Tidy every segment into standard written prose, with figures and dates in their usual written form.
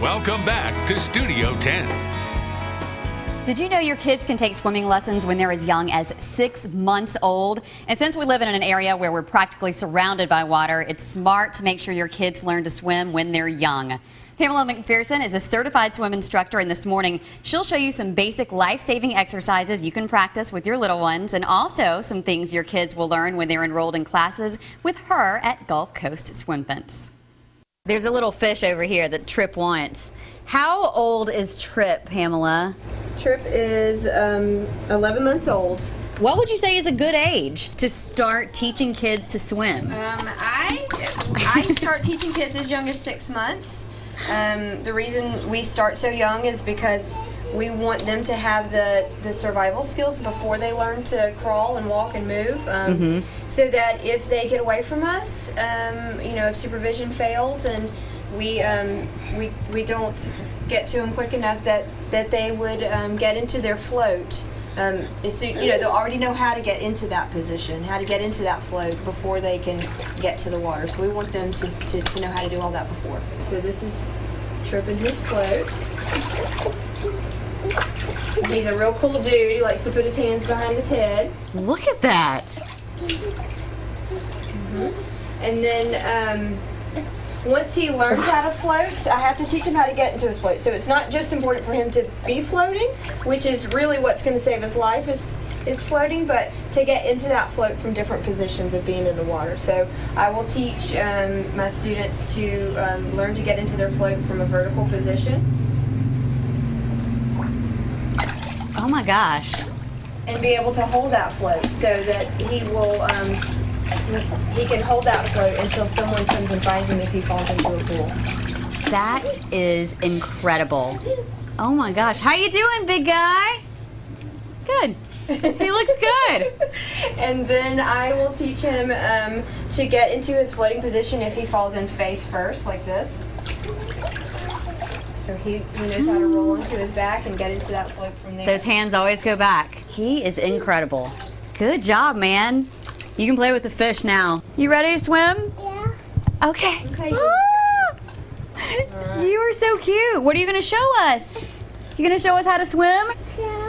Welcome back to Studio 10. Did you know your kids can take swimming lessons when they're as young as 6 months old? And since we live in an area where we're practically surrounded by water, it's smart to make sure your kids learn to swim when they're young. Pamela McPherson is a certified swim instructor, and this morning she'll show you some basic life-saving exercises you can practice with your little ones, and also some things your kids will learn when they're enrolled in classes with her at Gulf Coast Swimfants. There's a little fish over here that Trip wants. How old is Trip, Pamela? Trip is 11 months old. What would you say is a good age to start teaching kids to swim? I start teaching kids as young as 6 months. The reason we start so young is because we want them to have the survival skills before they learn to crawl and walk and move, so that if they get away from us, if supervision fails and we don't get to them quick enough that they would get into their float. They'll already know how to get into that position, how to get into that float before they can get to the water. So we want them to know how to do all that before. So this is Trip in his float. He's a real cool dude. He likes to put his hands behind his head. Look at that. And then once he learns how to float, I have to teach him how to get into his float. So it's not just important for him to be floating, which is really what's going to save his life is floating, but to get into that float from different positions of being in the water. So I will teach my students to learn to get into their float from a vertical position. Oh my gosh. And be able to hold that float so that he can hold that float until someone comes and finds him if he falls into a pool. That is incredible. Oh my gosh. How you doing, big guy? Good. He looks good. And then I will teach him to get into his floating position if he falls in face first, like this. So he knows how to roll onto his back and get into that float from there. Those hands always go back. He is incredible. Good job, man. You can play with the fish now. You ready to swim? Yeah. Okay. Okay. Right. You are so cute. What are you going to show us? You going to show us how to swim?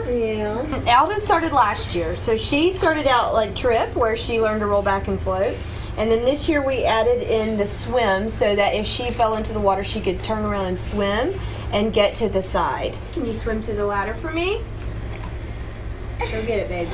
Yeah. Alden started last year. So she started out like Trip, where she learned to roll back and float. And then this year we added in the swim so that if she fell into the water, she could turn around and swim and get to the side. Can you swim to the ladder for me? Go get it, baby.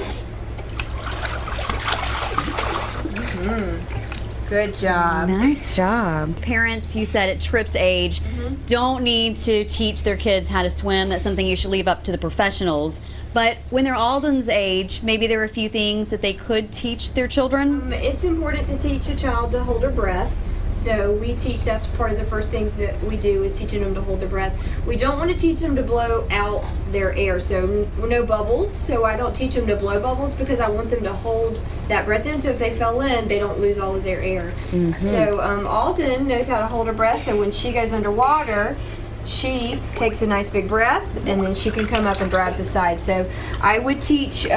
Good job. Nice job. Parents, you said at Trip's age, don't need to teach their kids how to swim. That's something you should leave up to the professionals. But when they're Alden's age, maybe there are a few things that they could teach their children? It's important to teach a child to hold her breath. So we teach, that's part of the first things that we do is teaching them to hold their breath. We don't want to teach them to blow out their air, so no bubbles. So I don't teach them to blow bubbles because I want them to hold that breath in, so if they fell in, they don't lose all of their air. So Alden knows how to hold her breath, so when she goes underwater, she takes a nice big breath and then she can come up and grab the side. So I would teach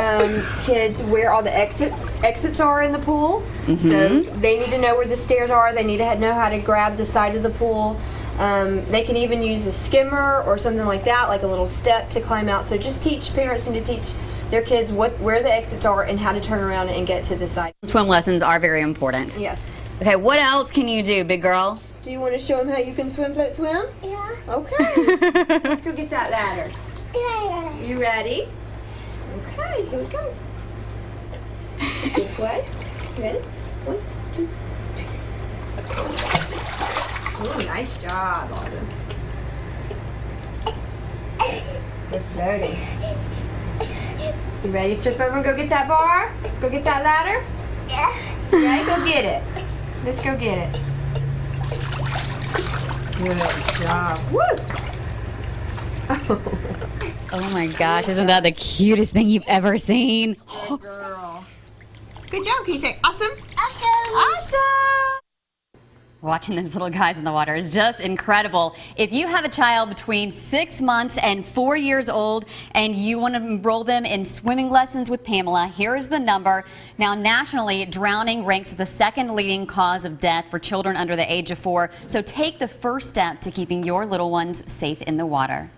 kids where all the exits are in the pool. So they need to know where the stairs are. They need to know how to grab the side of the pool. They can even use a skimmer or something like that, like a little step to climb out. So just parents need to teach their kids where the exits are and how to turn around and get to the side. Swim lessons are very important. Yes. Okay, what else can you do, big girl? Do you want to show them how you can swim, float, swim? Yeah. Okay. Let's go get that ladder. Yeah. You ready? Okay, here we go. This way. Ready? 1, 2, 3. Oh, nice job, Alden. Good floating. You ready to flip over and go get that bar? Go get that ladder? Yeah. Ready? Go get it. Let's go get it. Good job. Woo! Oh my gosh, isn't that the cutest thing you've ever seen? Good girl. Good job. Can you say awesome? Awesome. Awesome! Watching those little guys in the water is just incredible. If you have a child between 6 months and 4 years old and you want to enroll them in swimming lessons with Pamela, here is the number. Now, nationally, drowning ranks the second leading cause of death for children under the age of 4. So take the first step to keeping your little ones safe in the water.